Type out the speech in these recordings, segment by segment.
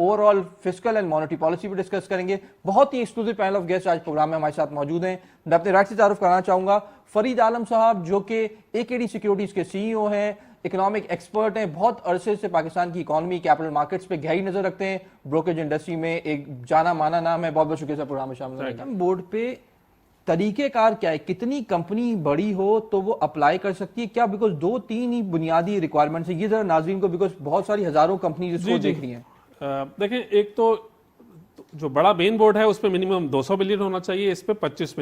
Overall fiscal and monetary policy पर discuss करेंगे। बहुत ही एक्सक्लूसिव पैनल ऑफ गेस्ट आज प्रोग्राम में हमारे साथ मौजूद हैं। मैं अपने राइट से तारुफ कराना चाहूंगा फरीद आलम साहब, जो कि एकेडी सिक्योरिटीज के सीईओ हैं, इकोनॉमिक एक्सपर्ट हैं, बहुत अरसे से पाकिस्तान की इकोनॉमी, कैपिटल मार्केट्स पे गहरी नजर रखते हैं, ब्रोकरेज इंडस्ट्री में एक जाना माना नाम है। बहुत बहुत शुक्रिया प्रोग्राम में शामिल होने का। बोर्ड पे तरीकेकार क्या है, कितनी कंपनी बड़ी हो तो वो अप्लाई कर सकती है क्या? बिकॉज 2-3 ही बुनियादी रिक्वायरमेंट्स है, ये जरा नाज़रीन को, बिकॉज बहुत सारी हजारों कंपनी इसको देख रही हैं। देखें, एक तो जो बड़ा मेन बोर्ड है उसमें मिनिमम 200 बिलियन होना चाहिए, इस पे 25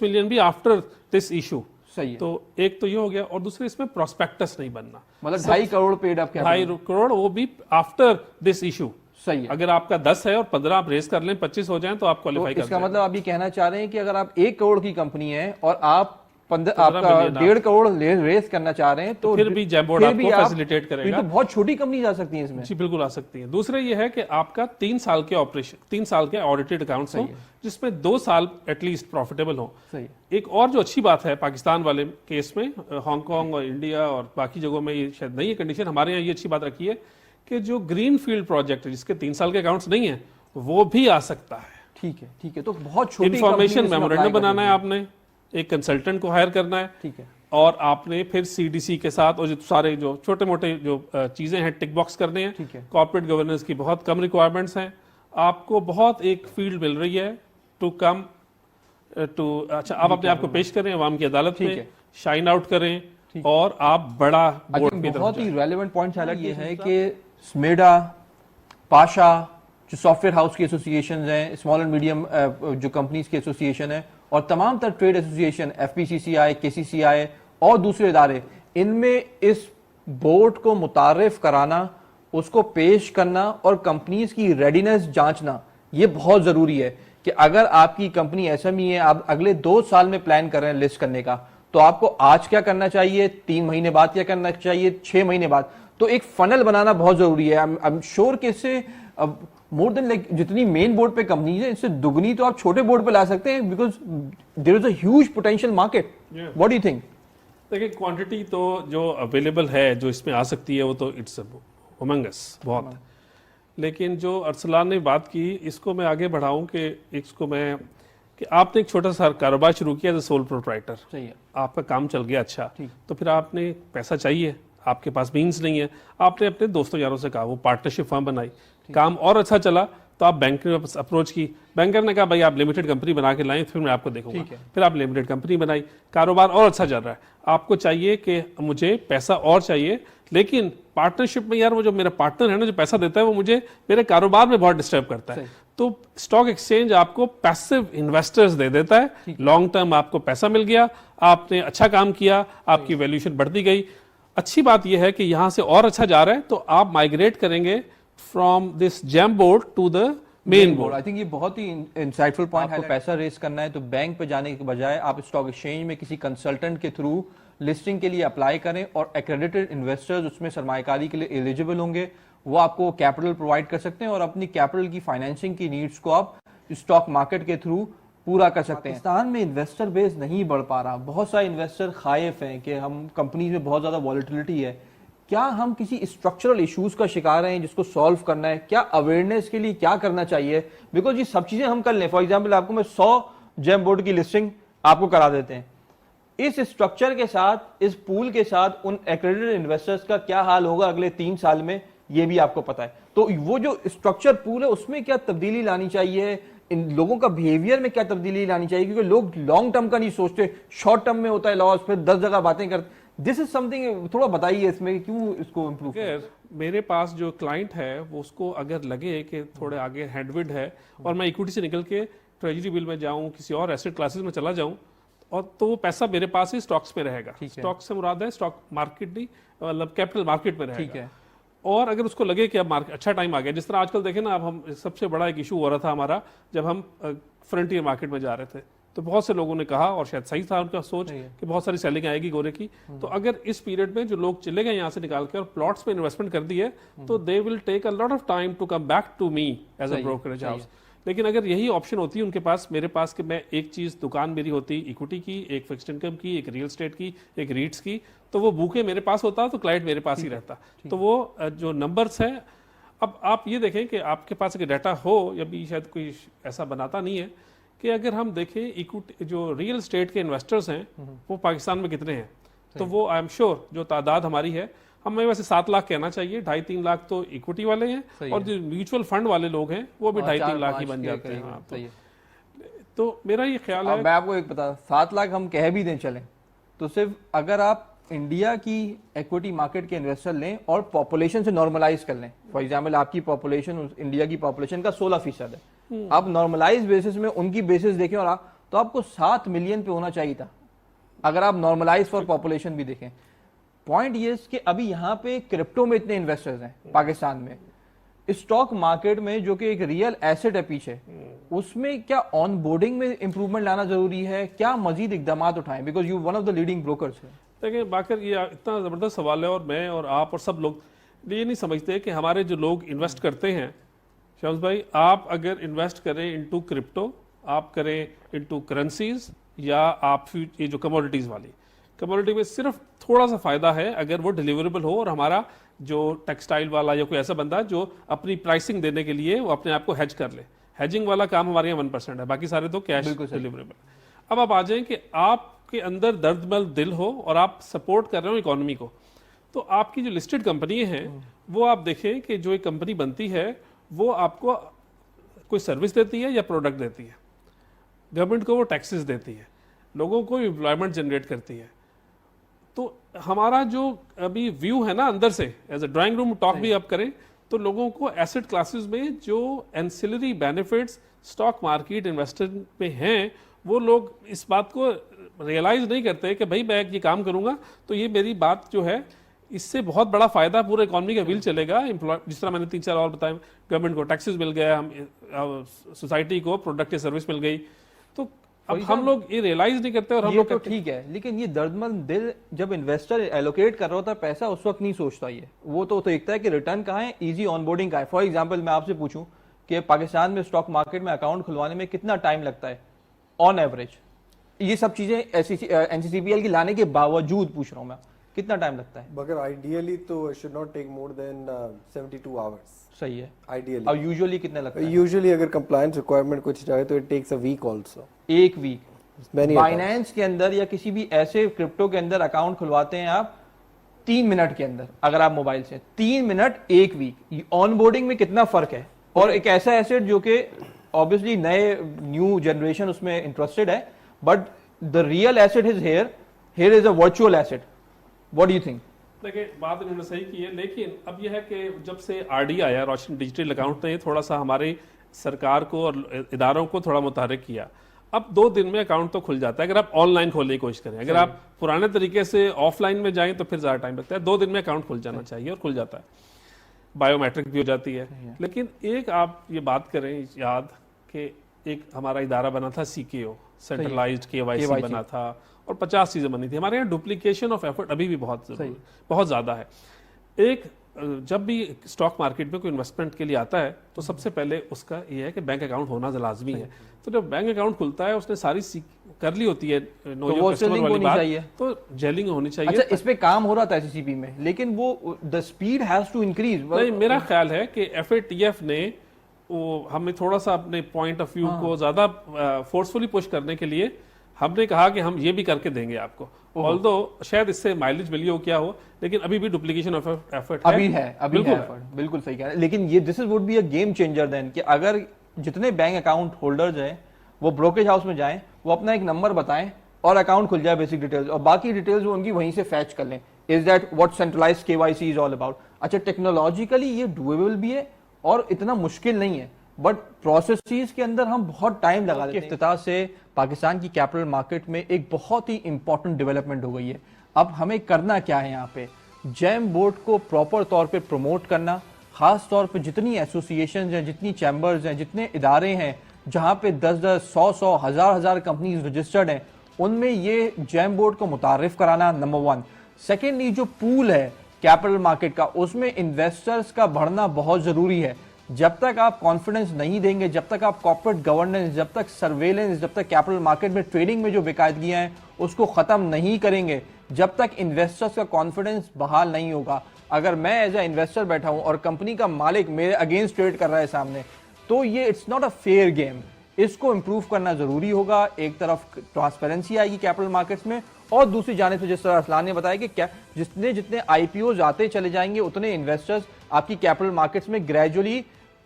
मिलियन भी आफ्टर दिस इशू। सही है। तो एक तो ये हो गया, और दूसरे इसमें प्रोस्पेक्टस नहीं बनना, मतलब 2.5 करोड़ पेड अप, 2.5 करोड़, वो भी आफ्टर दिस इशू। सही है। अगर आपका 10 है और 15 आप रेस कर लें, 25 हो जाएं तो आप क्वालिफाई कर इसका मतलब आप ये कहना चाह रहे हैं कि अगर आप 1 करोड़ की कंपनी है और आप 1.5 करोड़ रेस करना चाह रहे हैं तो फिर भी जैम बोर्ड आपको फैसिलिटेट करेगा। तो बहुत छोटी कंपनी जा सकती है इसमें। जी बिल्कुल आ सकती है। दूसरा ये है कि आपका 3 साल के ऑपरेशन, 3 साल के ऑडिटेड अकाउंट्स हो, जिसमें 2 साल एटलीस्ट प्रॉफिटेबल हो। सही। एक और जो अच्छी बात है पाकिस्तान वाले केस में, हांगकांग और इंडिया और बाकी जगहों में ये शायद नहीं है कंडीशन, हमारे यहाँ ये अच्छी बात रखी है कि जो ग्रीन फील्ड प्रोजेक्ट है जिसके 3 साल के अकाउंट्स नहीं है वो भी आ सकता है। ठीक है, ठीक है। तो बहुत छोटी इंफॉर्मेशन मेमोरेंडम बनाना है, आपने एक कंसल्टेंट को हायर करना है, ठीक है, और आपने फिर सीडीसी के साथ और जो सारे जो छोटे मोटे जो चीजें हैं टिक बॉक्स करने हैं। ठीक है। कॉर्पोरेट गवर्नेंस की बहुत कम रिक्वायरमेंट्स हैं, आपको बहुत एक फील्ड मिल रही है टू कम टू, अच्छा आप अपने आप को पेश करें अवाम की अदालत में, शाइन आउट करें और आप बड़ा बोर्ड की तरफ। बहुत ही रेलेवेंट पॉइंट हाईलाइट ये है कि स्मेडा, पाशा, जो सॉफ्टवेयर हाउस की एसोसिएशन हैं, स्मॉल एंड मीडियम जो कंपनीज की एसोसिएशन है, और तमाम तरह ट्रेड एसोसिएशन, एफपीसीसीआई, केसीसीआई और दूसरे इदारे, इनमें इस बोर्ड को मुतारिफ कराना, उसको पेश करना और कंपनीज की रेडीनेस जांचना, ये बहुत जरूरी है कि अगर आपकी कंपनी एसएमई है, आप अगले 2 साल में प्लान कर रहे हैं लिस्ट करने का, तो आपको आज क्या करना चाहिए, 3 महीने बाद क्या करना चाहिए, 6 महीने बाद। तो एक फनल बनाना बहुत जरूरी है। आई एम श्योर कि इससे मोर देन लाइक जितनी मेन बोर्ड पे कंपनीज है, इससे दुगनी तो आप छोटे बोर्ड पे ला सकते हैं, because there is a huge potential market. What do you think? देखिए, क्वांटिटी तो जो अवेलेबल है जो इसमें आ सकती है वो तो इट्स हुमंगस बहुत, लेकिन जो अरसलान ने बात की इसको मैं आगे बढ़ाऊं कि इसको मैं कि आपने एक छोटा सा कारोबार शुरू किया एज ए सोल प्रोप्राइटर। सही है। आपका काम चल गया अच्छा, तो फिर आपने पैसा चाहिए, आपके पास मीन्स नहीं है, आपने अपने दोस्तों यारों से कहा, वो पार्टनरशिप फर्म बनाई, काम और अच्छा चला तो आप बैंक में अप्रोच की, बैंकर ने कहा भाई आप लिमिटेड कंपनी बना के लाएं फिर मैं आपको देखूंगा, फिर आप लिमिटेड कंपनी बनाई, कारोबार और अच्छा चल रहा है, आपको चाहिए कि मुझे पैसा और चाहिए, लेकिन पार्टनरशिप में यार वो जो मेरा पार्टनर है ना जो पैसा देता है वो मुझे मेरे कारोबार में बहुत डिस्टर्ब करता है, तो स्टॉक एक्सचेंज आपको पैसिव इन्वेस्टर्स दे देता है, लॉन्ग टर्म आपको पैसा मिल गया, आपने अच्छा काम किया, आपकी वैल्यूएशन बढ़ती गई। अच्छी बात यह है कि यहां से और अच्छा जा रहा है तो आप माइग्रेट करेंगे from this jam board to the main board. I think ये बहुत ही इंसाइटफुल पॉइंट है। आपको पैसा रेस करना है तो बैंक पे जाने के बजाय आप स्टॉक एक्सचेंज में किसी कंसल्टेंट के थ्रू लिस्टिंग के लिए अप्लाई करें, और एक्रेडिटेड इन्वेस्टर्स उसमें सरमायाकारी के लिए एलिजिबल होंगे, वो आपको कैपिटल प्रोवाइड कर सकते हैं और अपनी कैपिटल की फाइनेंसिंग की नीड्स को आप स्टॉक मार्केट के थ्रू पूरा कर सकते हैं। पाकिस्तान में इन्वेस्टर बेस नहीं बढ़ पा रहा, बहुत सारे इन्वेस्टर खाइफ हैं कि हम कंपनी में बहुत ज्यादा वॉलेटिलिटी है, क्या हम किसी स्ट्रक्चरल इश्यूज का शिकार हैं जिसको सॉल्व करना है, क्या अवेयरनेस के लिए क्या करना चाहिए? बिकॉज ये सब चीजें हम कर लें, फॉर एग्जाम्पल आपको मैं 100 जेम बोर्ड की लिस्टिंग आपको करा देते हैं, इस स्ट्रक्चर के साथ, इस पूल के साथ उन एक्रेडिटेड इन्वेस्टर्स का क्या हाल होगा अगले 3 साल में, ये भी आपको पता है। तो वो जो स्ट्रक्चर पूल है उसमें क्या तब्दीली लानी चाहिए, इन लोगों का बिहेवियर में क्या तब्दीली लानी चाहिए, क्योंकि लोग लॉन्ग टर्म का नहीं सोचते, शॉर्ट टर्म में होता है लॉस, फिर 10 जगह बातें करते। दिस इज समथिंग, थोड़ा बताइए इसमें क्यों इसको इम्प्रूव करें। मेरे पास जो क्लाइंट है वो उसको अगर लगे कि थोड़े आगे हेडविड है और मैं इक्विटी से निकल के ट्रेजरी बिल में जाऊं, किसी और एसेट क्लासेस में चला जाऊं, और तो वो पैसा मेरे पास ही स्टॉक्स पे रहेगा। स्टॉक से मुराद है स्टॉक मार्केट नहीं, मतलब कैपिटल मार्केट में रहेगा। ठीक है। और अगर उसको लगे कि अब मार्केट अच्छा टाइम आ गया, जिस तरह आजकल देखें ना, अब हम सबसे बड़ा एक इशू हो रहा था हमारा जब हम फ्रंटियर मार्केट में जा रहे थे, तो बहुत से लोगों ने कहा, और शायद सही था उनका सोच, कि बहुत सारी सेलिंग आएगी गोरे की, तो अगर इस पीरियड में जो लोग चले गए यहाँ से निकाल के और प्लॉट्स में इन्वेस्टमेंट कर दिए, तो they will take a lot of time to come back to me as a brokerage house. लेकिन अगर यही ऑप्शन होती है उनके पास, मेरे पास, कि मैं एक चीज दुकान मेरी होती इक्विटी की, एक फिक्स्ड इनकम की, एक रियल एस्टेट की, एक रीट्स की, तो वो बुके मेरे पास होता तो क्लाइंट मेरे पास ही रहता। तो वो जो नंबर्स हैं अब आप ये देखें कि आपके पास अगर डाटा हो, या भी शायद कोई ऐसा बनाता नहीं है, कि अगर हम देखें इक्विटी जो रियल एस्टेट के इन्वेस्टर्स हैं वो पाकिस्तान में कितने हैं, तो वो आई एम श्योर जो तादाद हमारी है, हमें वैसे 7 लाख कहना चाहिए, 2.5-3 लाख तो इक्विटी वाले हैं, और जो म्यूचुअल फंड वाले लोग हैं वो भी 2.5-3 लाख ही बन जाते हैं। हाँ, तो मेरा ये ख्याल है। मैं आपको एक बता, 7 लाख हम कह भी दें चलें, तो सिर्फ अगर आप इंडिया की इक्विटी मार्केट के इन्वेस्टर लें और पॉपुलेशन से नॉर्मलाइज कर लें, फॉर एग्जांपल आपकी पॉपुलेशन इंडिया की पॉपुलेशन का 16% है, आप नॉर्मलाइज बेसिस में उनकी बेसिस देखें और तो आपको 7 मिलियन पे होना चाहिए था, अगर आप नॉर्मलाइज फॉर पॉपुलेशन भी देखें। पॉइंट ये कि अभी यहाँ पे क्रिप्टो में इतने इन्वेस्टर्स हैं पाकिस्तान में, स्टॉक मार्केट में जो कि एक रियल एसेट है पीछे, उसमें क्या ऑन बोर्डिंग में इंप्रूवमेंट लाना जरूरी है, क्या मजीद इकदाम उठाएं, because you one of the leading brokers है। देखिए बाकर, ये इतना ज़बरदस्त सवाल है, और मैं और आप और सब लोग ये नहीं समझते कि हमारे जो लोग इन्वेस्ट करते हैं, शम्स भाई, आप अगर इन्वेस्ट करें इनटू क्रिप्टो, आप करें इनटू करेंसीज, या आप ये जो कमोडिटीज़ वाली, कमोडिटी में सिर्फ थोड़ा सा फ़ायदा है अगर वो डिलीवरेबल हो, और हमारा जो टेक्सटाइल वाला या कोई ऐसा बंदा जो अपनी प्राइसिंग देने के लिए वो अपने आप को हेज कर ले। हेजिंग वाला काम हमारे यहाँ 1% है, बाकी सारे तो कैश डिलीवरेबल। अब आप आ जाएं कि आपके अंदर दर्दमंद दिल हो और आप सपोर्ट कर रहे हो इकोनॉमी को, तो आपकी जो लिस्टेड कंपनी है वो आप देखें कि जो एक कंपनी बनती है वो आपको कोई सर्विस देती है या प्रोडक्ट देती है, गवर्नमेंट को वो टैक्सेस देती है, लोगों को एम्प्लॉयमेंट जनरेट करती है। तो हमारा जो अभी व्यू है ना अंदर से, as a drawing room talk भी आप करें, तो लोगों को एसेट क्लासेस में जो ancillary benefits stock market investor में हैं, वो लोग इस बात को रियलाइज नहीं करते कि भाई मैं ये काम करूंगा तो ये मेरी बात जो है इससे बहुत बड़ा फायदा पूरे इकोनॉमी का व्हील चलेगा। एम्प्लॉय, जिस तरह मैंने 3-4 और बताए, गवर्नमेंट को टैक्सेस मिल गया, हम सोसाइटी को प्रोडक्ट या सर्विस मिल गई, तो अब हम लोग ये रियलाइज नहीं करते। और हम लोग तो ठीक है, लेकिन ये दर्दमंद दिल जब इन्वेस्टर एलोकेट कर रहा होता है पैसा, उस वक्त नहीं सोचता ये, वो तो देखता है कि रिटर्न कहाँ है, इजी ऑनबोर्डिंग कहाँ है। फॉर एग्जांपल मैं आपसे पूछूं कि पाकिस्तान में स्टॉक मार्केट में अकाउंट खुलवाने में कितना टाइम लगता है ऑन एवरेज, ये सब चीजें एनसीसीपीएल की लाने के बावजूद पूछ रहा हूं मैं, कितना टाइम लगता है? मगर आइडियली तो should not take more than 72 hours. सही है आइडियली। और यूजुअली कितने लगता है? यूजुअली अगर कंप्लायंस रिक्वायरमेंट कुछ जाए तो it takes a week also. एक वीक। बाइनेंस के अंदर या किसी भी ऐसे क्रिप्टो के अंदर अकाउंट खुलवाते हैं आप 3 मिनट के अंदर, अगर आप मोबाइल से 3 मिनट 1 वीक, ऑनबोर्डिंग में कितना फर्क है। और एक ऐसा एसेट जो कि ऑब्वियसली नए न्यू जनरेशन उसमें इंटरेस्टेड है, but the real asset is here is a virtual asset. What do you think? देखिए बात इन्होंने सही की है, लेकिन अब यह है कि जब से आरडी आया, रोशन डिजिटल अकाउंट ने थोड़ा सा हमारे सरकार को और इदारों को थोड़ा मुतहरिक किया। अब 2 दिन में अकाउंट तो खुल जाता है अगर आप ऑनलाइन खोलने की कोशिश करें। अगर आप पुराने तरीके से ऑफलाइन में जाएं तो फिर ज़्यादा टाइम लगता है। 2 दिन में अकाउंट खुल जाना चाहिए और खुल जाता है, बायोमेट्रिक भी हो जाती है। लेकिन एक आप ये बात करें याद कि एक हमारा इदारा बना था CKO, सेंट्रलाइज्ड KYC बना था, और 50 चीज़ें बनी थी। हमारे यहाँ डुप्लीकेशन ऑफ एफर्ट अभी भी बहुत ज़्यादा है। एक जब भी स्टॉक मार्केट में कोई इन्वेस्टमेंट के लिए आता है तो सबसे पहले उसका ये है कि बैंक अकाउंट होना लाजमी है। तो जब बैंक अकाउंट खुलता है उसने सारी कर ली होती है नो योर कस्टमर वाली बात, तो जेलिंग होनी चाहिए। अच्छा, इस पे काम हो रहा था SCCP में, लेकिन वो the speed has to increase. नहीं, मेरा ख्याल है कि FATF ने वो हमें थोड़ा सा अपने पॉइंट ऑफ व्यू को ज्यादा फोर्सफुली पुश करने के लिए हमने कहा कि हम ये भी करके देंगे आपको। ऑल्दो शायद इससे माइलेज मिली हो क्या हो, लेकिन अभी भी डुप्लीकेशन ऑफ एफर्ट अभी है एफर्ट, बिल्कुल सही कह रहे हैं। लेकिन ये this would be a game changer then कि अगर जितने बैंक अकाउंट होल्डर्स हैं वो ब्रोकरेज हाउस में जाएं, वो अपना एक नंबर बताएं और अकाउंट खुल जाए, बेसिक डिटेल्स, और बाकी डिटेल्स वो उनकी वहीं से फैच कर लें। Is that what centralised KYC is all about? अच्छा, टेक्नोलॉजिकली ये डुएबल भी है और इतना मुश्किल नहीं है, बट प्रोसेसेस के अंदर हम बहुत टाइम लगा देते हैं। इफ्तिताह से पाकिस्तान की कैपिटल मार्केट में एक बहुत ही इंपॉर्टेंट डेवलपमेंट हो गई है। अब हमें करना क्या है यहाँ पे? जैम बोर्ड को प्रॉपर तौर पे प्रमोट करना, खास तौर पे जितनी एसोसिएशन हैं, जितनी चैम्बर्स हैं, जितने इदारे हैं जहाँ पे 10-10, 100-100, 1000-1000 कंपनीज रजिस्टर्ड हैं, उनमें ये जैम बोर्ड को मुतारिफ कराना, नंबर 1। सेकेंडली, जो पूल है कैपिटल मार्केट का, उसमें इन्वेस्टर्स का बढ़ना बहुत जरूरी है। जब तक आप कॉन्फिडेंस नहीं देंगे, जब तक आप कॉर्पोरेट गवर्नेंस, जब तक सर्वेलेंस, जब तक कैपिटल मार्केट में ट्रेडिंग में जो बेकायदगियां हैं उसको खत्म नहीं करेंगे, जब तक इन्वेस्टर्स का कॉन्फिडेंस बहाल नहीं होगा, अगर मैं एज ए इन्वेस्टर बैठा हूं और कंपनी का मालिक मेरे अगेंस्ट ट्रेड कर रहा है सामने, तो ये it's not a fair game. इसको इंप्रूव करना जरूरी होगा। एक तरफ ट्रांसपेरेंसी आएगी कैपिटल मार्केट्स में, और दूसरी जाने से जिस तरह अरसलान ने बताया कि क्या जितने जितने आईपीओ आते चले जाएंगे उतने इन्वेस्टर्स आपकी कैपिटल मार्केट्स में ग्रेजुअली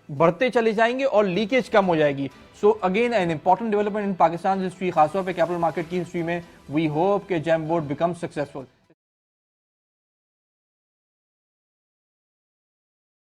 बढ़ते चले जाएंगे और लीकेज कम हो जाएगी। So again an important development in Pakistan history, खासतौर पे कैपिटल मार्केट की हिस्ट्री में। वी होप कि जेम बोर्ड बिकम सक्सेसफुल।